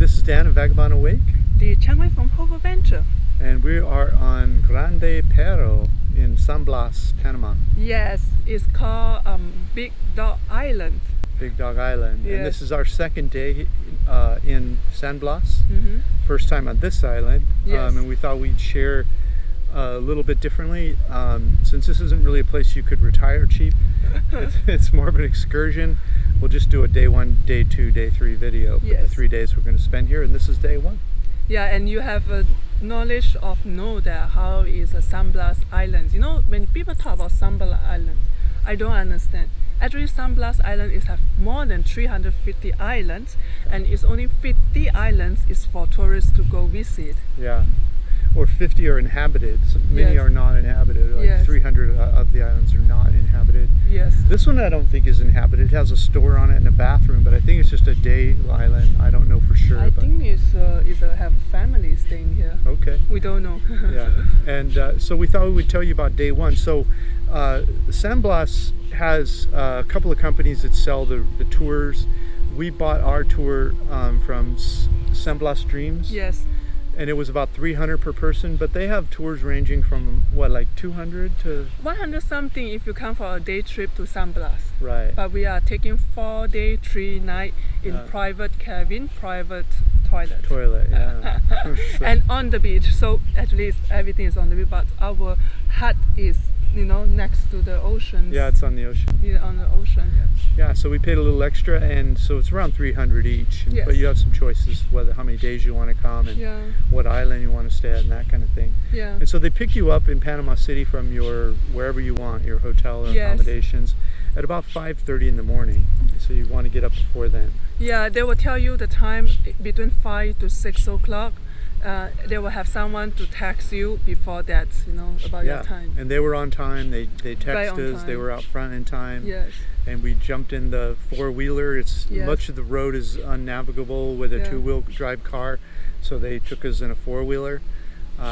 This is Dan of 𝗥𝗲𝗄𝗘𝗢 Awake. 𝗔𝗕𝗢𝗢𝗀 from 𝗂𝗏𝗂𝗀𝗀. And we are on 𝗂𝗕𝗢𝗀𝗀 in San Blas, Panama. Yes, it's called Big Dog Island. Big Dog Island. Yes. And this is our second day in San Blas. Mm-hmm. First time on this island. Yes. And we thought we'd share a little bit differently. Since this isn't really a place you could retire cheap, it's more of an excursion. We'll just do a day 1, day 2, day 3 video for the 3 days we're going to spend here, and this is day 1. Yeah, and you have a knowledge of know that how is a San Blas Island. You know, when people talk about San Blas Island, I don't understand. Actually, San Blas Island is have more than 350 islands, and it's only 50 islands is for tourists to go visit. Yeah. Or 50 are inhabited. Many are not inhabited. Like 300 of the islands are not inhabited. Yes. This one I don't think is inhabited. It has a store on it and a bathroom, but I think it's just a day island. I don't know for sure. I think it's have a family staying here. Okay. We don't know. Yeah. And so we thought we would tell you about day 1. So San Blas has a couple of companies that sell the tours. We bought our tour from San Blas Dreams. Yes. And it was about $300 per person, but they have tours ranging from what, like 200 to 100 something if you come for a day trip to San Blas. Right. But we are taking 4 day, 3 night in private cabin, private toilet. Toilet, yeah. So. And on the beach. So at least everything is on the beach, but our hut is, you know, next to the ocean. Yeah, it's on the ocean. Yeah, on the ocean. Yeah. Yeah, so we paid a little extra, and so it's around $300 each. Yes. But you have some choices whether how many days you want to come and what island you want to stay at and that kind of thing. Yeah. And so they pick you up in Panama City from your wherever you want, your hotel or accommodations, at about 5:30 in the morning. So you want to get up before then. Yeah, they will tell you the time between 5 to 6 o'clock. They will have someone to text you before that, you know, about your time. And they were on time. They texted us. They were out front in time. Yes. And we jumped in the 4-wheeler. It's much of the road is unnavigable with a 2-wheel drive car, so they took us in a 4-wheeler,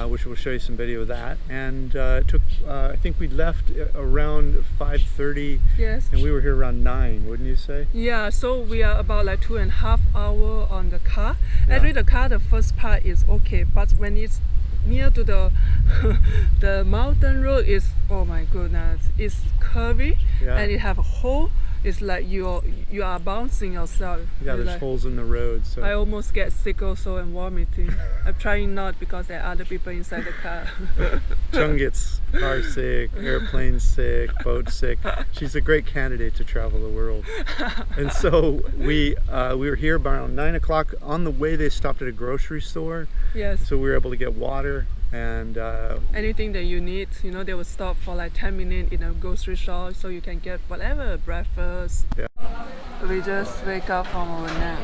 which we'll show you some video of that. And it took I think we left around 5:30. Yes. And we were here around 9, wouldn't you say? Yeah. So we are about like 2.5 hours on the car. Actually, the car, the first part is okay, but when it's near to the the mountain road, is, oh my goodness, it's curvy and it have a hole. It's like you are bouncing yourself. Yeah, there's holes in the road. So I almost get sick also and vomiting. I'm trying not because there are other people inside the car. 𝗀 gets car sick, airplane sick, boat sick. She's a great candidate to travel the world. And so we were here around 9 o'clock. On the way, they stopped at a grocery store. Yes. So we were able to get water and anything that you need. You know, they will stop for like 10 minutes in a grocery store, so you can get whatever breakfast. Yeah. We just wake up from our nap.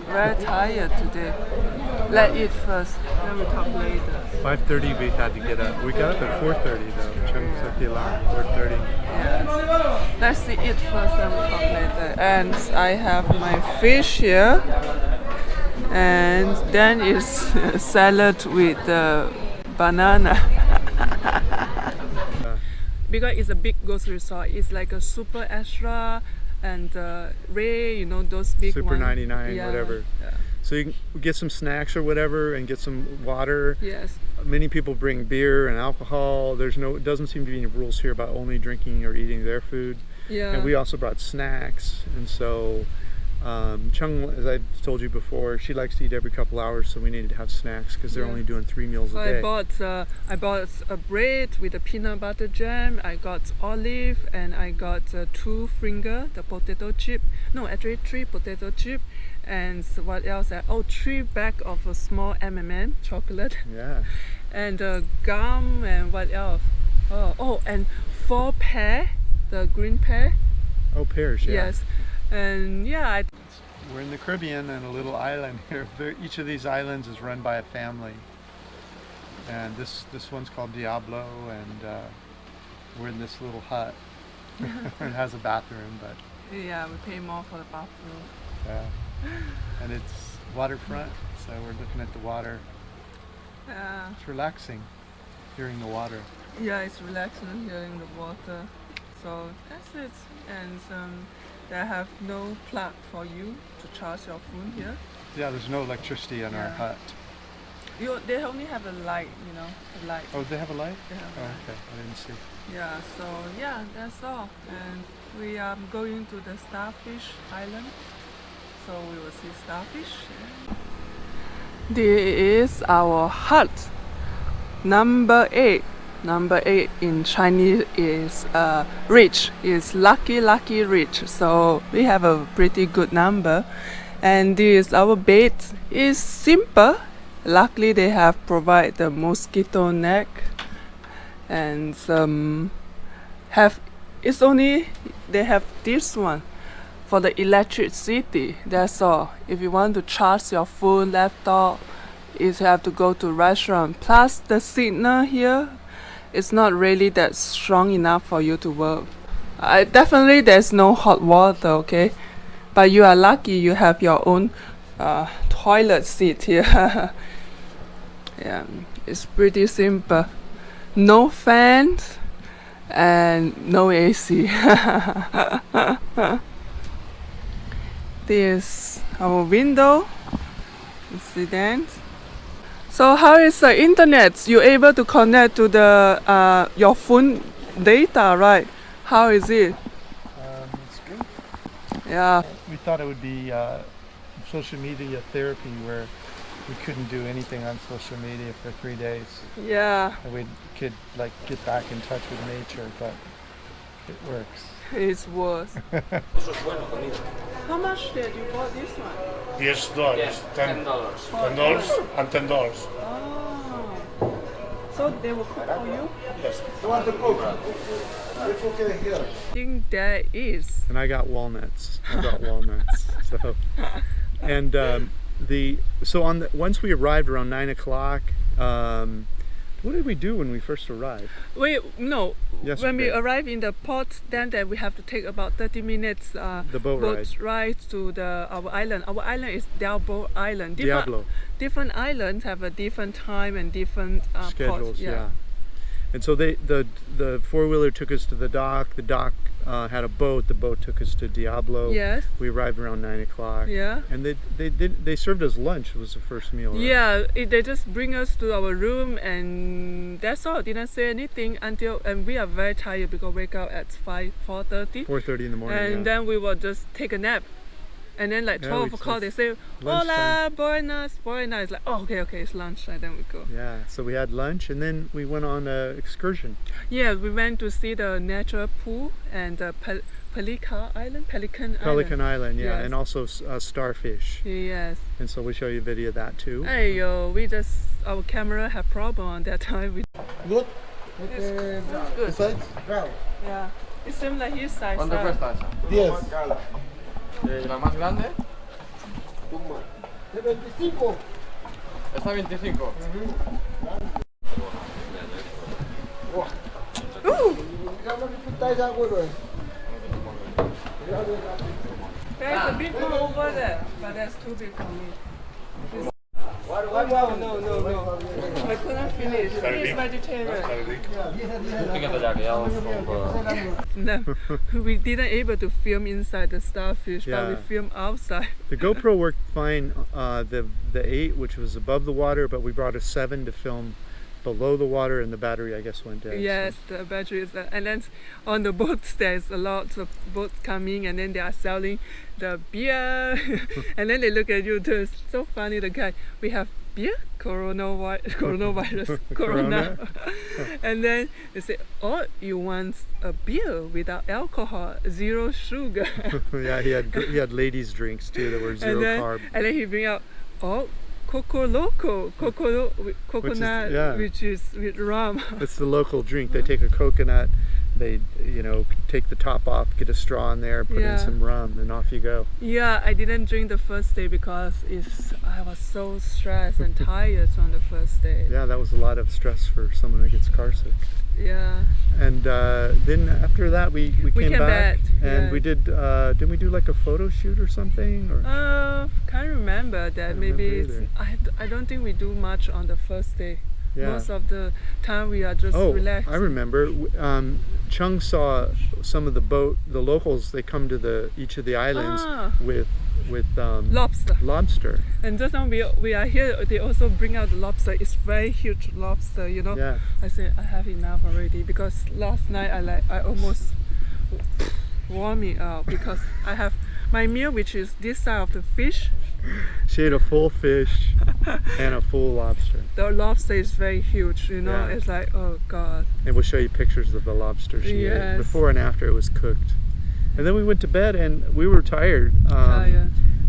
Very tired today. Let's eat first, then we talk later. 5:30 we had to get up. We got up at 4:30 though. 𝗀 4:30. Yes. Let's eat first, then we talk later. And I have my fish here, and then it's salad with banana. Because it's a big grocery store, it's like a super extra and Ray, you know, those big Super ones. 99, whatever. Yeah. So you can get some snacks or whatever and get some water. Yes. Many people bring beer and alcohol. It doesn't seem to be any rules here about only drinking or eating their food. Yeah. And we also brought snacks, and so 𝗀, as I told you before, she likes to eat every couple hours, so we needed to have snacks because they're only doing 3 meals a day. I bought a bread with a peanut butter jam. I got olive, and I got 2 finger, the potato chip. No, actually 3 potato chip. And what else? 3 bag of a small M&M chocolate. Yeah. And gum, and what else? And 4 pear, the green pear. Oh, pears, yeah. Yes. And we're in the Caribbean and a little island here. Each of these islands is run by a family, and this one's called Diablo, and we're in this little hut. It has a bathroom, but we pay more for the bathroom. Yeah, and it's waterfront, so we're looking at the water. It's relaxing hearing the water. Yeah, it's relaxing hearing the water. So that's it. And They have no plug for you to charge your phone here. Yeah, there's no electricity in our hut. They only have a light, a light. Oh, they have a light? They have a Oh, light. okay. I didn't see. Yeah, so yeah, that's all. And we are going to the Starfish Island. So we will see starfish. This is our hut. Number 8. Number 8 in Chinese is rich, is lucky rich. So we have a pretty good number. And this our bed is simple. Luckily they have provided the mosquito net and they have this one for the electricity. That's all. If you want to charge your phone, laptop, you have to go to restaurant. Plus the signal here is not really that strong enough for you to work. Definitely there's no hot water, okay? But you are lucky you have your own toilet seat here. Yeah, it's pretty simple. No fans and no AC. This our window. You see that? So how is the internet? You able to connect to the your phone data, right? How is it? It's good. Yeah. We thought it would be social media therapy where we couldn't do anything on social media for 3 days. Yeah. And we could like get back in touch with nature, but it works. It's worse. How much did you bought this one? $10, $10 and $10. Oh. So they will cook for you? Yes. I think there is. And I got walnuts. So, and once we arrived around 9 o'clock, what did we do when we first arrived? When we Yesterday. arrive in the port, then we have to take about 30 minutes The boat ride to our island. Our island is Diablo Island. Different islands have a different time and different schedules. ports. Yeah. And so the four-wheeler took us to the dock. The dock had a boat. The boat took us to Diablo. Yes. We arrived around 9 o'clock. Yeah. And they served us lunch. It was the first meal. Right? Yeah, they just bring us to our room and that's all. Didn't say anything and we are very tired because we wake up at 4:30. 4:30 in the morning. And then we will just take a nap. And then like 12 o'clock they say, "Hola, buenas." It's like, oh, okay, it's lunch. And then we go. Yeah, so we had lunch and then we went on an excursion. Yeah, we went to see the natural pool and the Pelican Island, yeah, yes. and also Starfish. Yes. And so we show you a video of that too. Hey yo, our camera had problem on that time. Good? It's good. Besides? Yeah. It seems like his size. ¿Cuánto cuesta esa? Yes. ¿La más grande? De 25. Esta 25. Digamos que tú estás agora. There's a big one over there, but that's too big for me. No. I couldn't finish. It's vegetarian. Fíjate ya que ya vamos con... No, we didn't able to film inside the starfish, but we Yeah. filmed outside. The GoPro worked fine, the 8, which was above the water, but we brought a 7 to film below the water, and the battery, I guess, went dead. Yes, the battery is there. And then on the boats, there's a lot of boats coming, and then they are selling the beer. And then they look at you, too. It's so funny, the guy. We have beer, coronavirus, corona. And then they say, oh, you want a beer without alcohol, 0 sugar. Yeah, he had ladies' drinks too that were 0 carb. And then he bring out, oh, Coco Loco, coconut, which is with rum. It's the local drink. They take a coconut, they take the top off, get a straw in there, put in some rum, and off you go. Yeah, I didn't drink the first day because I was so stressed and tired on the first day. Yeah, that was a lot of stress for someone who gets car sick. Yeah. And then after that we came back and we did didn't we do like a photo shoot or something, or Can't remember that. Maybe remember I don't think we do much on the first day. Yeah. Most of the time we are just relaxed. I remember. Chung saw some of the locals. They come to each of the islands with lobster. And just now we are here, they also bring out the lobster. It's very huge lobster, you know. Yeah. I said I have enough already because last night I almost wore me out because I have my meal, which is this side of the fish. She ate a full fish and a full lobster. The lobster is very huge, you know. Yeah. It's like, oh God. And we'll show you pictures of the lobster she ate before and after it was cooked. And then we went to bed and we were tired.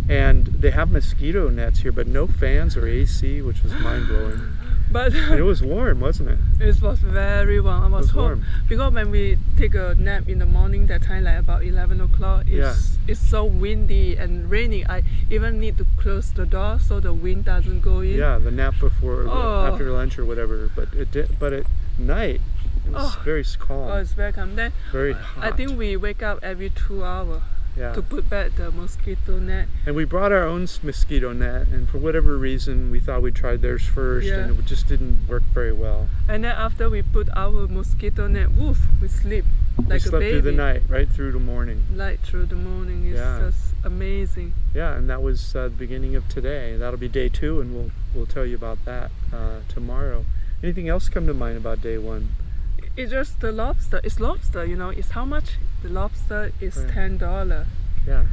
And they have mosquito nets here, but no fans or AC, which was mind-blowing. But and it was warm, wasn't it? It was very warm. I was home because when we take a nap in the morning, that time like about 11 o'clock, it's so windy and raining. I even need to close the door so the wind doesn't go in. Yeah, the nap before, after lunch or whatever. But at night, it was very calm. Oh, it's very calm. Then very hot. I think we wake up every 2 hours. Yeah. To put back the mosquito net. And we brought our own mosquito net, and for whatever reason we thought we'd try theirs first, and it just didn't work very well. And then after we put our mosquito net, woof, we sleep like a baby. We slept through the night, right through the morning. Right through the morning. It's just amazing. Yeah, and that was the beginning of today. That'll be day 2, and we'll tell you about that tomorrow. Anything else come to mind about day 1? It's just the lobster. It's lobster, you know. It's how much? The lobster is $10. Yeah.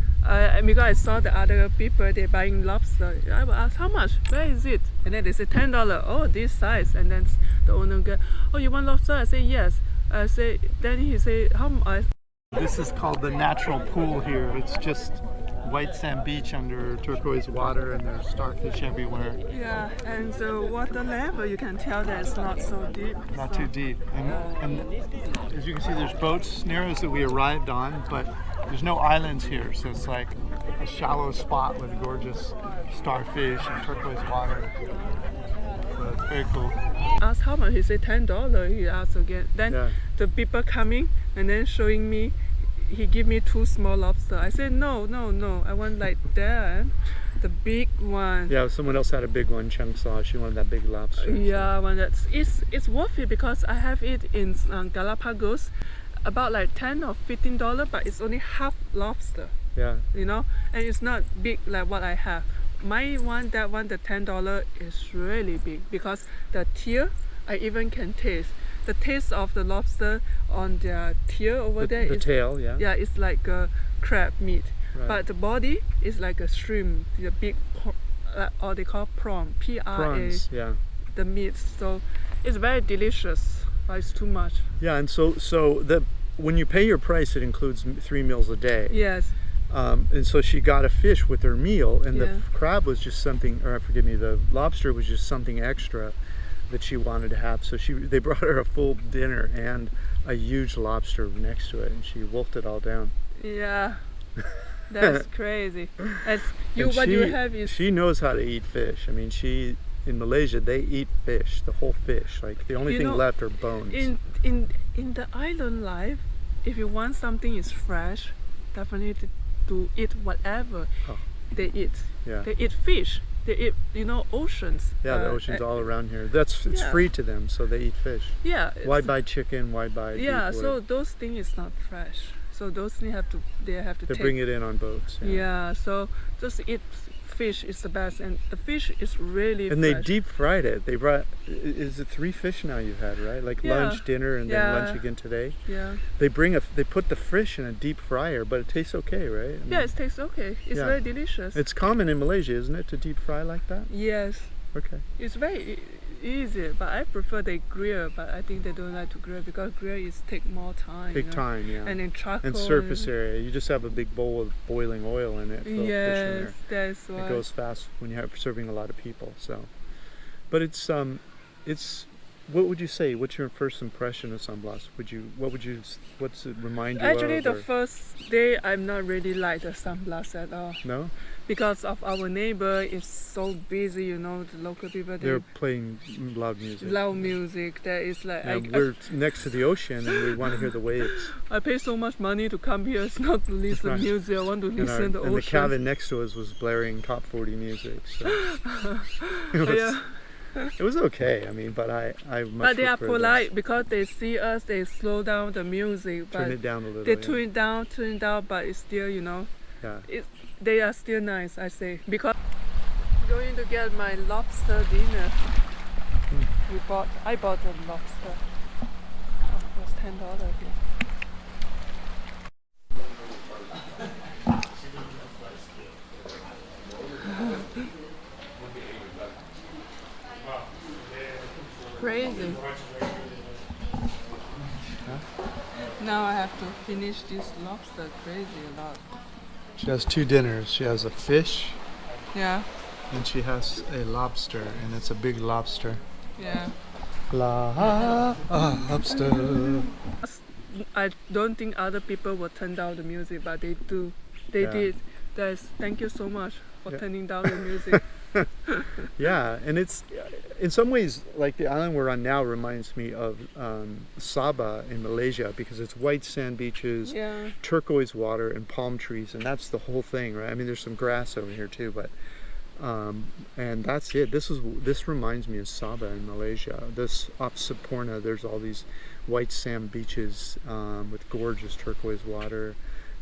Because I saw the other people, they're buying lobster. I will ask, how much? Where is it? And then they say $10. Oh, this size. And then the owner goes, oh, you want lobster? I say, yes. Then he say, how much? This is called the natural pool here. It's just white sand beach under turquoise water, and there's starfish everywhere. Yeah, and the water level, you can tell that it's not so deep. Not too deep. And as you can see, there's boats near us that we arrived on, but there's no islands here, so it's like a shallow spot with gorgeous starfish and turquoise water. So it's very cool. Asked how much, he said $10. He asked again. Then the people coming and then showing me. He gave me 2 small lobster. I said, no, I want like that, the big one. Yeah, someone else had a big one, Chung saw. She wanted that big lobster. Yeah, I want that. It's worth it because I have it in Galapagos, about like $10 or $15, but it's only half lobster. Yeah. You know, and it's not big like what I have. My one, that one, the $10 is really big because the tail, I even can taste. The taste of the lobster on their tail over there. The tail, yeah. Yeah, it's like a crab meat. Right. But the body is like a shrimp, the big, or they call prawn, Prawns, yeah. The meat. So it's very delicious, but it's too much. Yeah, and so when you pay your price, it includes 3 meals a day. Yes. And so she got a fish with her meal, and the crab was just something, or forgive me, the lobster was just something extra that she wanted to have. So they brought her a full dinner and a huge lobster next to it, and she wolfed it all down. Yeah, that's crazy. She knows how to eat fish. I mean, in Malaysia they eat fish, the whole fish. Like the only thing left are bones. In the island life, if you want something is fresh, definitely to eat whatever they eat. Yeah. They eat fish. They eat, oceans. Yeah, the ocean's all around here. It's free to them, so they eat fish. Yeah. Why buy chicken? Why buy beef? Yeah, so those things is not fresh. So those things they bring it in on boats. Yeah, so just eat fish is the best, and the fish is really and fresh. They deep fried it. They brought, is it 3 fish now you've had, right? Like lunch, dinner, and then lunch again today. Yeah. They put the fish in a deep fryer, but it tastes okay, right? I mean, it tastes okay. It's very delicious. It's common in Malaysia, isn't it, to deep fry like that? Yes. Okay. It's very easy, but I prefer they grill, but I think they don't like to grill because grill take more time. Time, yeah. And then charcoal. And surface area. You just have a big bowl of boiling oil in it. Yes, that's why. It goes fast when you're serving a lot of people. So, but it's what would you say? What's your first impression of San Blas? What's it remind you of? Actually, the first day I'm not really like the San Blas at all. No? Because of our neighbor is so busy, the local people. They're playing loud music. Loud music. That is like. We're next to the ocean and we want to hear the waves. I pay so much money to come here. It's not to listen to music. I want to listen to the ocean. And the cabin next to us was blaring top 40 music. So It was okay. I mean, but I much But they are prefer polite this. because they see us, they slow down the music. Turn But it down a little. they yeah. turn it down, but it's still, you know, Yeah. they are still nice, I say. Because I'm going to get my lobster dinner. I bought a lobster. Oh, it was $10 here. Crazy. Now I have to finish this lobster. Crazy a lot. She has two dinners. She has a fish Yeah, and she has a lobster, and it's a big lobster. yeah. Lobster. I don't think other people will turn down the music, but they do. They Yeah. did. Guys, thank you so much for Yeah. turning down the music. Yeah, and it's in some ways like the island we're on now reminds me of Sabah in Malaysia because it's white sand beaches, Yeah. turquoise water, and palm trees, and that's the whole thing, right? I mean, there's some grass over here too, but and that's it. This reminds me of Sabah in Malaysia. This off Saporna, there's all these white sand beaches with gorgeous turquoise water,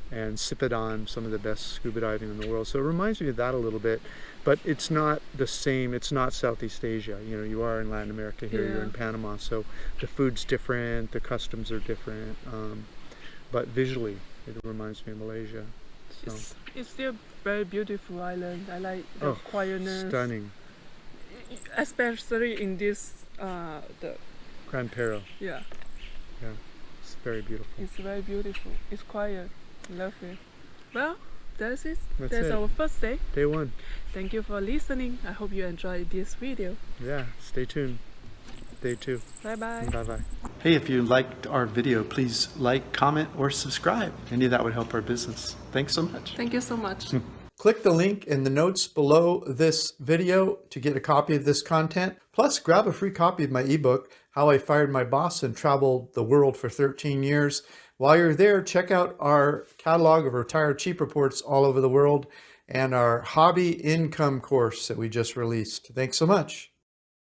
and Sipadan, some of the best scuba diving in the world. So it reminds me of that a little bit, but it's not the same. It's not Southeast Asia. You know, you are in Latin America here, you're Yeah. in Panama, so the food's different, the customs are different, but visually it reminds me of Malaysia. So. It's still very beautiful island. I like the quietness. Stunning. Especially in this, the Grand Perro, yeah, it's very beautiful. it's very beautiful. It's quiet. Love it. Well, that's it. That's That's it. our first day. Day one. Thank you for listening. I hope you enjoyed this video. Yeah, stay tuned. Day two. Bye bye. Bye-bye. Hey, if you liked our video, please like, comment, or subscribe. Any of that would help our business. Thanks so much. Thank you so much. Click the link in the notes below this video to get a copy of this content. Plus, grab a free copy of my ebook, How I Fired My Boss and Traveled the World for 13 Years. While you're there, check out our catalog of retired cheap reports all over the world and our hobby income course that we just released. Thanks so much.